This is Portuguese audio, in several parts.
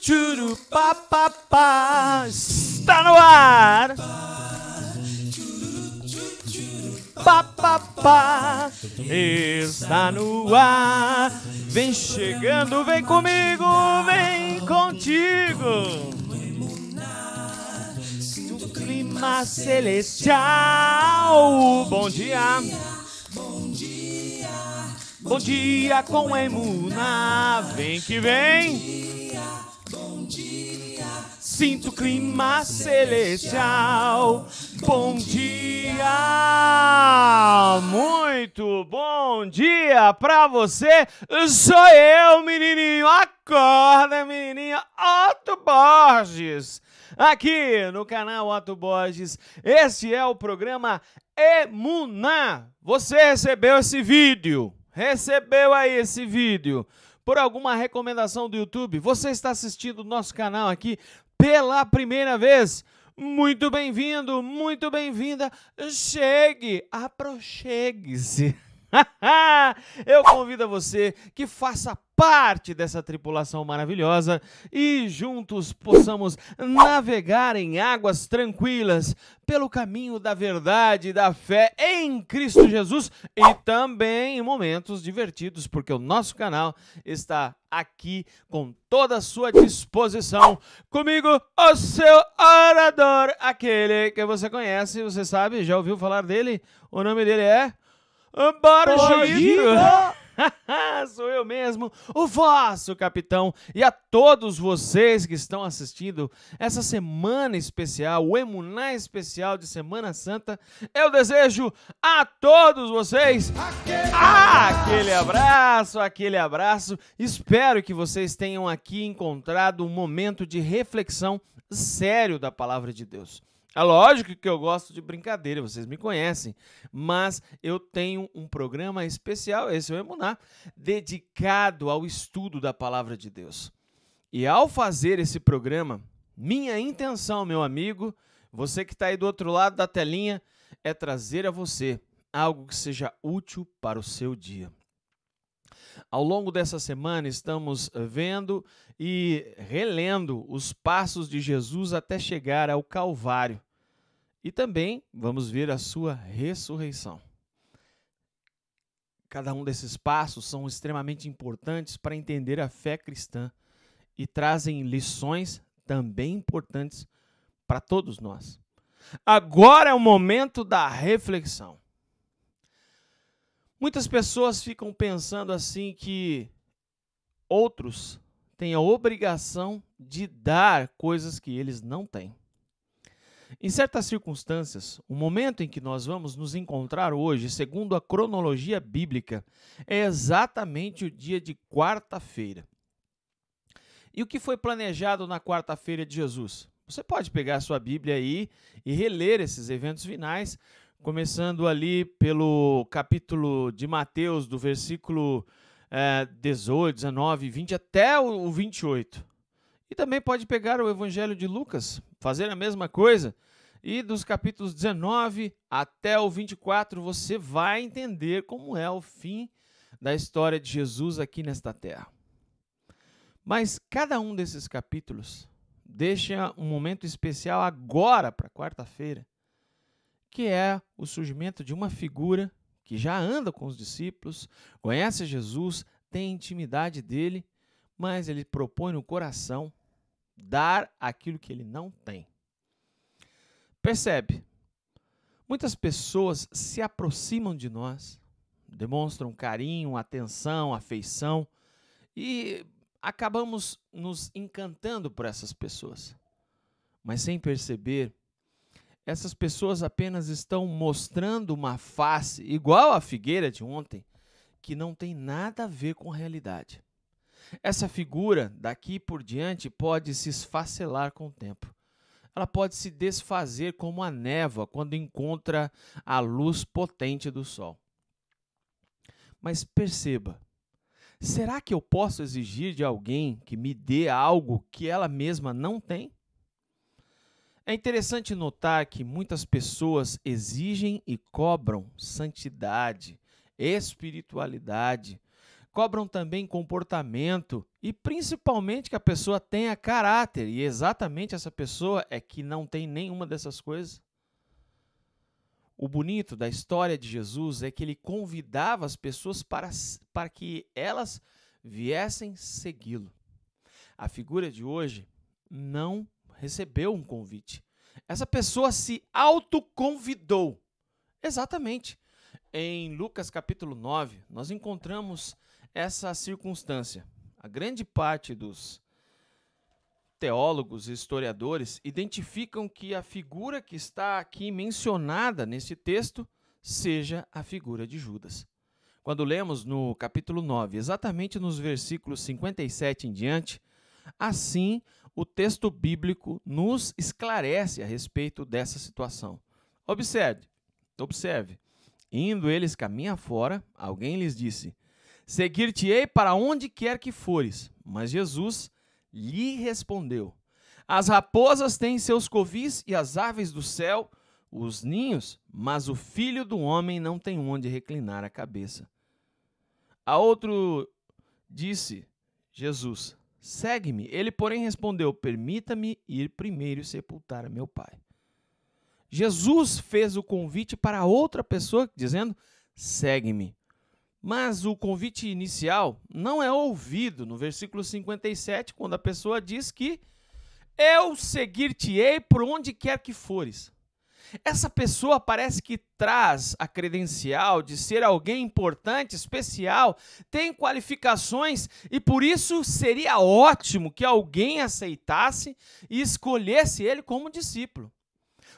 Churupapapá, está no ar. Papapá, está no ar. Vem chegando, vem comigo, vem contigo. No clima celestial. Bom dia. Bom dia com Emuná. Vem que vem. Sinto o clima celestial. Bom dia! Muito bom dia pra você! Sou eu, menininho. Acorda, menininho. Otto Borges. Aqui no canal Otto Borges. Este é o programa Emuná. Você recebeu esse vídeo? Recebeu aí esse vídeo? Por alguma recomendação do YouTube? Você está assistindo o nosso canal aqui pela primeira vez? Muito bem-vindo, muito bem-vinda. Chegue, aproxegue-se. Eu convido a você que faça parte dessa tripulação maravilhosa e juntos possamos navegar em águas tranquilas pelo caminho da verdade e da fé em Cristo Jesus e também em momentos divertidos, porque o nosso canal está aqui com toda a sua disposição. Comigo, o seu orador, aquele que você conhece, você sabe, já ouviu falar dele? O nome dele é Borgito. Sou eu mesmo, o vosso capitão, e a todos vocês que estão assistindo essa semana especial, o Emuná especial de Semana Santa, eu desejo a todos vocês aquele abraço. Espero que vocês tenham aqui encontrado um momento de reflexão sério da Palavra de Deus. É lógico que eu gosto de brincadeira, vocês me conhecem, mas eu tenho um programa especial, esse é o Emuná, dedicado ao estudo da Palavra de Deus. E ao fazer esse programa, minha intenção, meu amigo, você que está aí do outro lado da telinha, é trazer a você algo que seja útil para o seu dia. Ao longo dessa semana estamos vendo e relendo os passos de Jesus até chegar ao Calvário. E também vamos ver a sua ressurreição. Cada um desses passos são extremamente importantes para entender a fé cristã e trazem lições também importantes para todos nós. Agora é o momento da reflexão. Muitas pessoas ficam pensando assim que outros têm a obrigação de dar coisas que eles não têm. Em certas circunstâncias, o momento em que nós vamos nos encontrar hoje, segundo a cronologia bíblica, é exatamente o dia de quarta-feira. E o que foi planejado na quarta-feira de Jesus? Você pode pegar a sua Bíblia aí e reler esses eventos finais, começando ali pelo capítulo de Mateus, do versículo 18, 19, 20 até o 28. E também pode pegar o Evangelho de Lucas, fazer a mesma coisa. E dos capítulos 19 até o 24, você vai entender como é o fim da história de Jesus aqui nesta terra. Mas cada um desses capítulos deixa um momento especial agora para quarta-feira, que é o surgimento de uma figura que já anda com os discípulos, conhece Jesus, tem intimidade dele, mas ele propõe no coração dar aquilo que ele não tem. Percebe? Muitas pessoas se aproximam de nós, demonstram carinho, atenção, afeição e acabamos nos encantando por essas pessoas. Mas sem perceber, essas pessoas apenas estão mostrando uma face igual à figueira de ontem, que não tem nada a ver com a realidade. Essa figura, daqui por diante, pode se esfacelar com o tempo. Ela pode se desfazer como a névoa quando encontra a luz potente do sol. Mas perceba, Será que eu posso exigir de alguém que me dê algo que ela mesma não tem? É interessante notar que muitas pessoas exigem e cobram santidade, espiritualidade, cobram também comportamento e principalmente que a pessoa tenha caráter, e exatamente essa pessoa é que não tem nenhuma dessas coisas. O bonito da história de Jesus é que ele convidava as pessoas para que elas viessem segui-lo. A figura de hoje não recebeu um convite. Essa pessoa se autoconvidou. Exatamente. Em Lucas capítulo 9, nós encontramos essa circunstância. A grande parte dos teólogos e historiadores identificam que a figura que está aqui mencionada nesse texto seja a figura de Judas. Quando lemos no capítulo 9, exatamente nos versículos 57 em diante, assim o texto bíblico nos esclarece a respeito dessa situação. Observe. Indo eles caminho afora, alguém lhes disse: Seguir-te-ei para onde quer que fores. Mas Jesus lhe respondeu: As raposas têm seus covis e as aves do céu os ninhos, mas o Filho do Homem não tem onde reclinar a cabeça. A outro disse Jesus: Segue-me. Ele, porém, respondeu: Permita-me ir primeiro sepultar a meu Pai. Jesus fez o convite para outra pessoa, dizendo: Segue-me. Mas o convite inicial não é ouvido no versículo 57, quando a pessoa diz que eu seguir-te-ei por onde quer que fores. Essa pessoa parece que traz a credencial de ser alguém importante, especial, tem qualificações e por isso seria ótimo que alguém aceitasse e escolhesse ele como discípulo.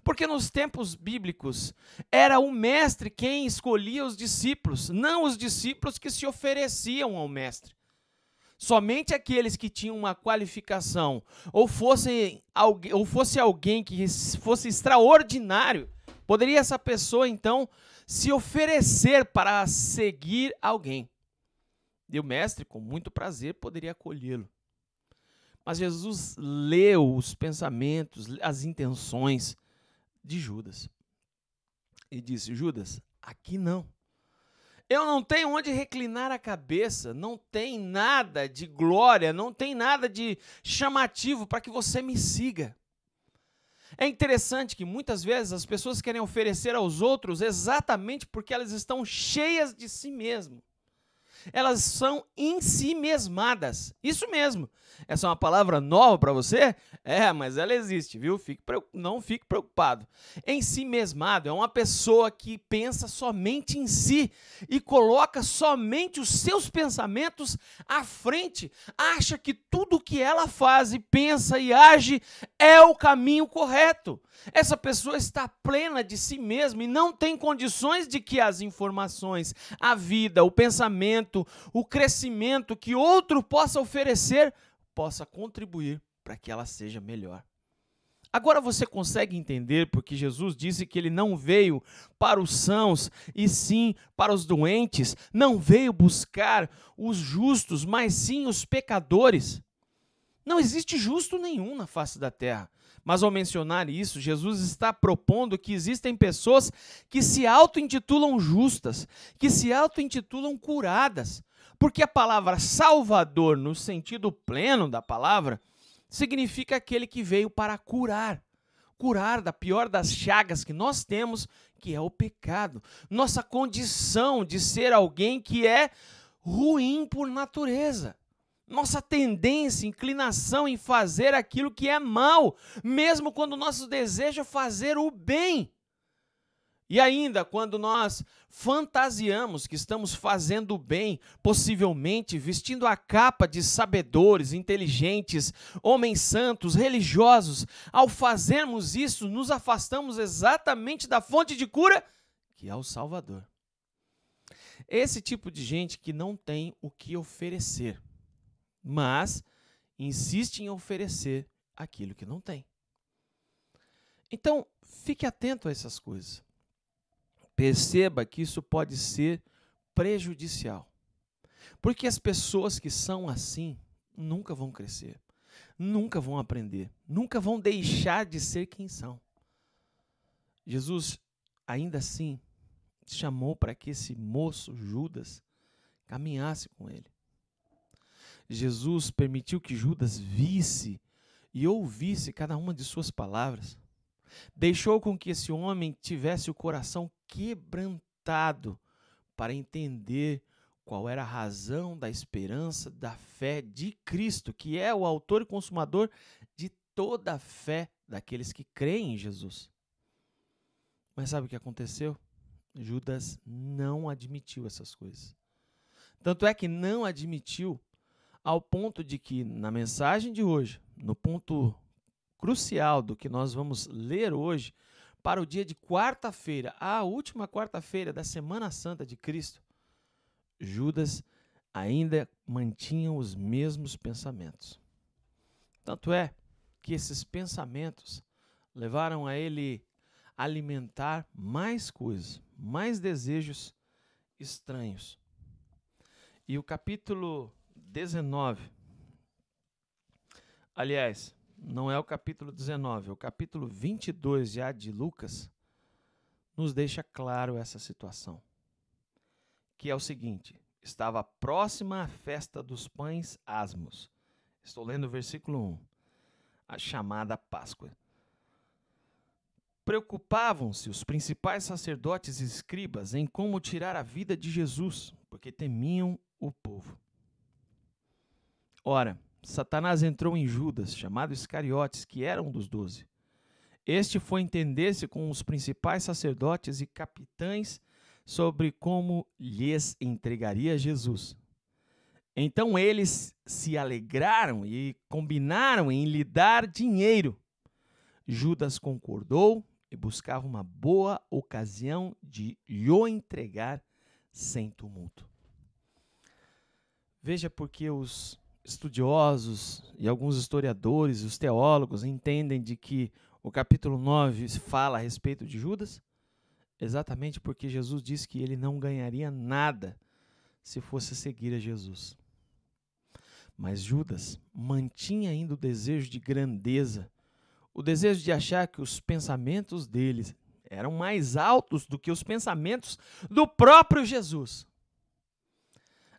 Porque nos tempos bíblicos era o mestre quem escolhia os discípulos, não os discípulos que se ofereciam ao mestre. Somente aqueles que tinham uma qualificação ou fosse alguém que fosse extraordinário, poderia essa pessoa então se oferecer para seguir alguém. E o mestre, com muito prazer, poderia acolhê-lo. Mas Jesus leu os pensamentos, as intenções de Judas. E disse: Judas, aqui não. Eu não tenho onde reclinar a cabeça, não tem nada de glória, não tem nada de chamativo para que você me siga. É interessante que muitas vezes as pessoas querem oferecer aos outros exatamente porque elas estão cheias de si mesmas. Elas são ensimesmadas. Isso mesmo. Essa é uma palavra nova para você? É, mas ela existe, viu? Não fique preocupado. Ensimesmado é uma pessoa que pensa somente em si e coloca somente os seus pensamentos à frente. Acha que tudo que ela faz e pensa e age é o caminho correto. Essa pessoa está plena de si mesma e não tem condições de que as informações, a vida, o pensamento, o crescimento que outro possa oferecer, possa contribuir para que ela seja melhor. Agora você consegue entender porque Jesus disse que ele não veio para os sãos e sim para os doentes, não veio buscar os justos, mas sim os pecadores. Não existe justo nenhum na face da terra. Mas ao mencionar isso, Jesus está propondo que existem pessoas que se auto-intitulam justas, que se auto-intitulam curadas. Porque a palavra Salvador, no sentido pleno da palavra, significa aquele que veio para curar. Curar da pior das chagas que nós temos, que é o pecado. Nossa condição de ser alguém que é ruim por natureza. Nossa tendência, inclinação em fazer aquilo que é mal, mesmo quando nosso desejo é fazer o bem. E ainda, quando nós fantasiamos que estamos fazendo o bem, possivelmente vestindo a capa de sabedores, inteligentes, homens santos, religiosos, ao fazermos isso, nos afastamos exatamente da fonte de cura, que é o Salvador. Esse tipo de gente que não tem o que oferecer, mas insiste em oferecer aquilo que não tem. Então, fique atento a essas coisas. Perceba que isso pode ser prejudicial. Porque as pessoas que são assim nunca vão crescer, nunca vão aprender, nunca vão deixar de ser quem são. Jesus, ainda assim, chamou para que esse moço, Judas, caminhasse com ele. Jesus permitiu que Judas visse e ouvisse cada uma de suas palavras. Deixou com que esse homem tivesse o coração quebrantado para entender qual era a razão da esperança, da fé de Cristo, que é o autor e consumador de toda a fé daqueles que creem em Jesus. Mas sabe o que aconteceu? Judas não admitiu essas coisas. Tanto é que não admitiu ao ponto de que, na mensagem de hoje, no ponto crucial do que nós vamos ler hoje, para o dia de quarta-feira, a última quarta-feira da Semana Santa de Cristo, Judas ainda mantinha os mesmos pensamentos. Tanto é que esses pensamentos levaram a ele a alimentar mais coisas, mais desejos estranhos. E o capítulo 19, aliás, não é o capítulo 19, é o capítulo 22 já de Lucas, nos deixa claro essa situação. Que é o seguinte: estava próxima a festa dos pães asmos. Estou lendo o versículo 1, a chamada Páscoa. Preocupavam-se os principais sacerdotes e escribas em como tirar a vida de Jesus, porque temiam o povo. Ora, Satanás entrou em Judas, chamado Iscariotes, que era um dos 12. Este foi entender-se com os principais sacerdotes e capitães sobre como lhes entregaria Jesus. Então eles se alegraram e combinaram em lhe dar dinheiro. Judas concordou e buscava uma boa ocasião de lhe entregar sem tumulto. Veja porque os estudiosos e alguns historiadores, os teólogos, entendem de que o capítulo 9 fala a respeito de Judas, exatamente porque Jesus disse que ele não ganharia nada se fosse seguir a Jesus. Mas Judas mantinha ainda o desejo de grandeza, o desejo de achar que os pensamentos deles eram mais altos do que os pensamentos do próprio Jesus.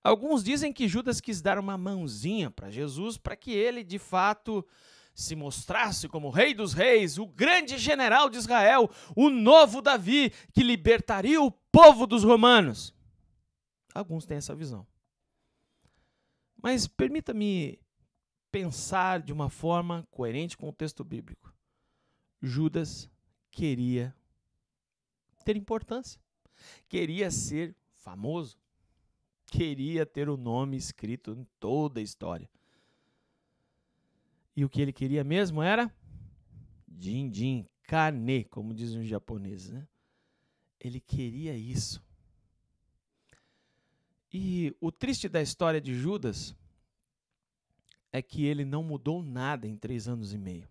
Alguns dizem que Judas quis dar uma mãozinha para Jesus para que ele, de fato, se mostrasse como Rei dos Reis, o grande general de Israel, o novo Davi, que libertaria o povo dos romanos. Alguns têm essa visão. Mas permita-me pensar de uma forma coerente com o texto bíblico. Judas queria ter importância, queria ser famoso, queria ter o nome escrito em toda a história. E o que ele queria mesmo era din-din, kane, como dizem os japoneses, né? Ele queria isso. E o triste da história de Judas é que ele não mudou nada em 3 anos e meio.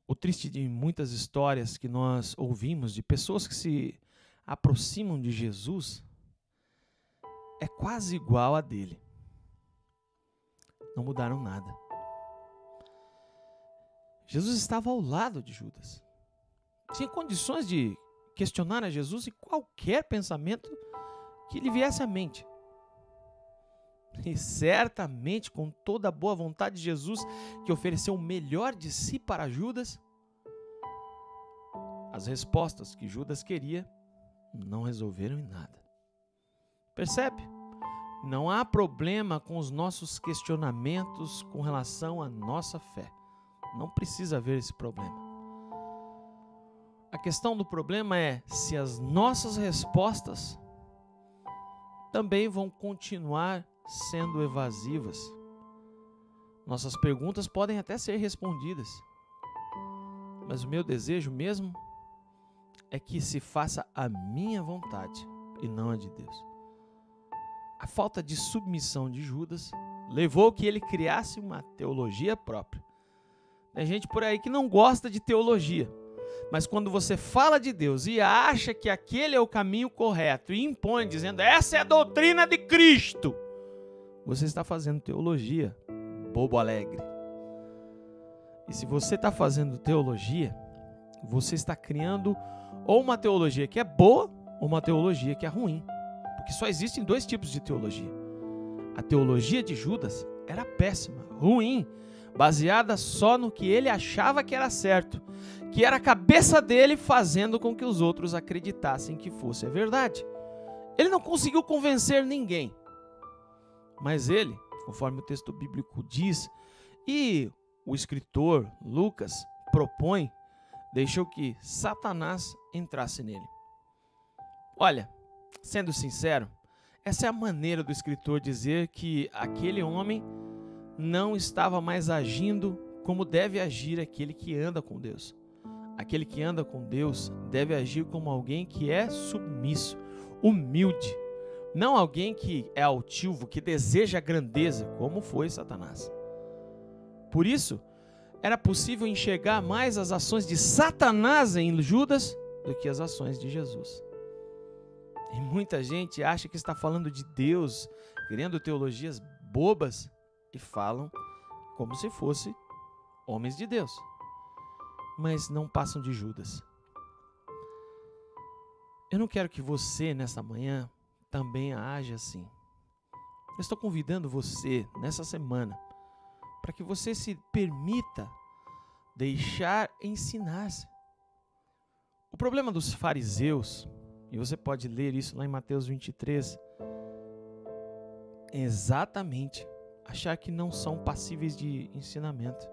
O triste de muitas histórias que nós ouvimos de pessoas que se aproximam de Jesus é quase igual a dele. Não mudaram nada. Jesus estava ao lado de Judas. Tinha condições de questionar a Jesus e qualquer pensamento que lhe viesse à mente. E certamente, com toda a boa vontade de Jesus, que ofereceu o melhor de si para Judas, as respostas que Judas queria não resolveram em nada. Percebe? Não há problema com os nossos questionamentos com relação à nossa fé. Não precisa haver esse problema. A questão do problema é se as nossas respostas também vão continuar sendo evasivas. Nossas perguntas podem até ser respondidas, mas o meu desejo mesmo é que se faça a minha vontade e não a de Deus. A falta de submissão de Judas levou que ele criasse uma teologia própria. Tem gente por aí que não gosta de teologia, Mas quando você fala de Deus e acha que aquele é o caminho correto e impõe dizendo essa é a doutrina de Cristo, você está fazendo teologia, bobo alegre. E se você está fazendo teologia, você está criando ou uma teologia que é boa ou uma teologia que é ruim. Porque só existem dois tipos de teologia. A teologia de Judas era péssima, ruim, baseada só no que ele achava que era certo, que era a cabeça dele fazendo com que os outros acreditassem que fosse a verdade. Ele não conseguiu convencer ninguém. Mas ele, conforme o texto bíblico diz, e o escritor Lucas propõe, deixou que Satanás entrasse nele. Olha, sendo sincero, essa é a maneira do escritor dizer que aquele homem não estava mais agindo como deve agir aquele que anda com Deus. Aquele que anda com Deus deve agir como alguém que é submisso, humilde, não alguém que é altivo, que deseja grandeza, como foi Satanás. Por isso, era possível enxergar mais as ações de Satanás em Judas do que as ações de Jesus. E muita gente acha que está falando de Deus, criando teologias bobas, e falam como se fossem homens de Deus, mas não passam de Judas. Eu não quero que você, nessa manhã, também age assim. Eu estou convidando você, nessa semana, para que você se permita deixar ensinar-se. O problema dos fariseus, e você pode ler isso lá em Mateus 23, é exatamente achar que não são passíveis de ensinamento.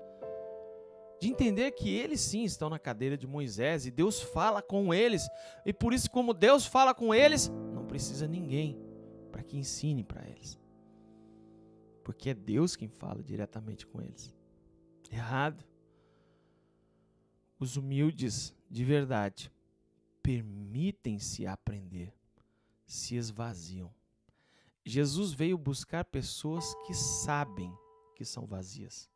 De entender que eles sim estão na cadeira de Moisés e Deus fala com eles. E por isso, como Deus fala com eles, não precisa ninguém para que ensine para eles. Porque é Deus quem fala diretamente com eles. Errado. Os humildes de verdade permitem-se aprender, se esvaziam. Jesus veio buscar pessoas que sabem que são vazias,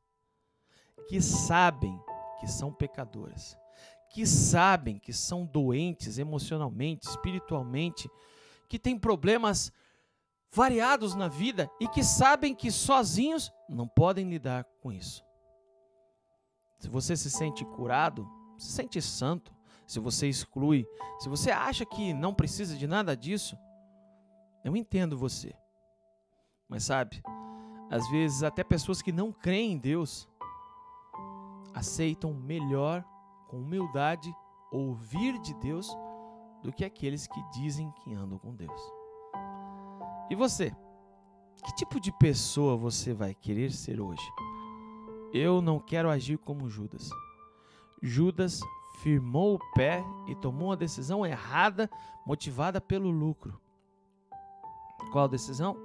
que sabem que são pecadoras, que sabem que são doentes emocionalmente, espiritualmente, que têm problemas variados na vida e que sabem que sozinhos não podem lidar com isso. Se você se sente curado, se sente santo, se você exclui, se você acha que não precisa de nada disso, eu entendo você. Mas sabe, às vezes até pessoas que não creem em Deus aceitam melhor, com humildade, ouvir de Deus do que aqueles que dizem que andam com Deus. E você? Que tipo de pessoa você vai querer ser hoje? Eu não quero agir como Judas. Judas firmou o pé e tomou uma decisão errada, motivada pelo lucro. Qual a decisão?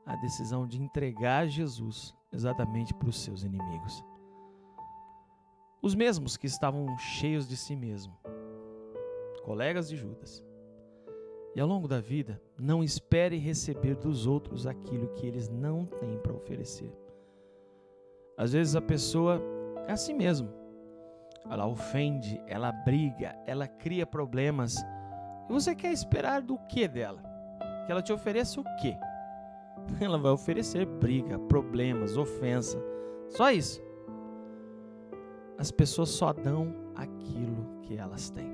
A decisão de entregar Jesus exatamente para os seus inimigos. Os mesmos que estavam cheios de si mesmo, colegas de Judas. E ao longo da vida, não espere receber dos outros aquilo que eles não têm para oferecer. Às vezes a pessoa é assim mesmo. Ela ofende, ela briga, ela cria problemas. E você quer esperar do que dela? Que ela te ofereça o quê? Ela vai oferecer briga, problemas, ofensa. Só isso. As pessoas só dão aquilo que elas têm.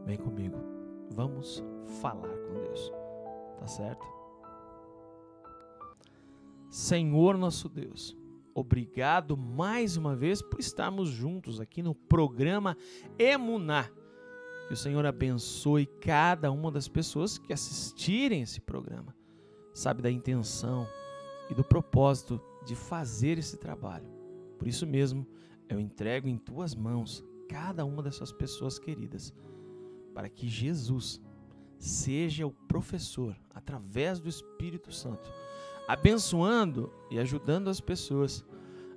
Vem comigo. Vamos falar com Deus. Tá certo? Senhor nosso Deus, obrigado mais uma vez por estarmos juntos aqui no programa Emuná. Que o Senhor abençoe cada uma das pessoas que assistirem esse programa. Sabe da intenção e do propósito de fazer esse trabalho. Por isso mesmo, eu entrego em tuas mãos cada uma dessas pessoas queridas, para que Jesus seja o professor, através do Espírito Santo, abençoando e ajudando as pessoas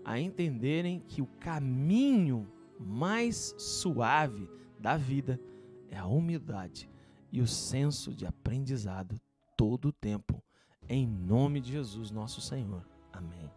a entenderem que o caminho mais suave da vida é a humildade e o senso de aprendizado todo o tempo. Em nome de Jesus, nosso Senhor. Amém.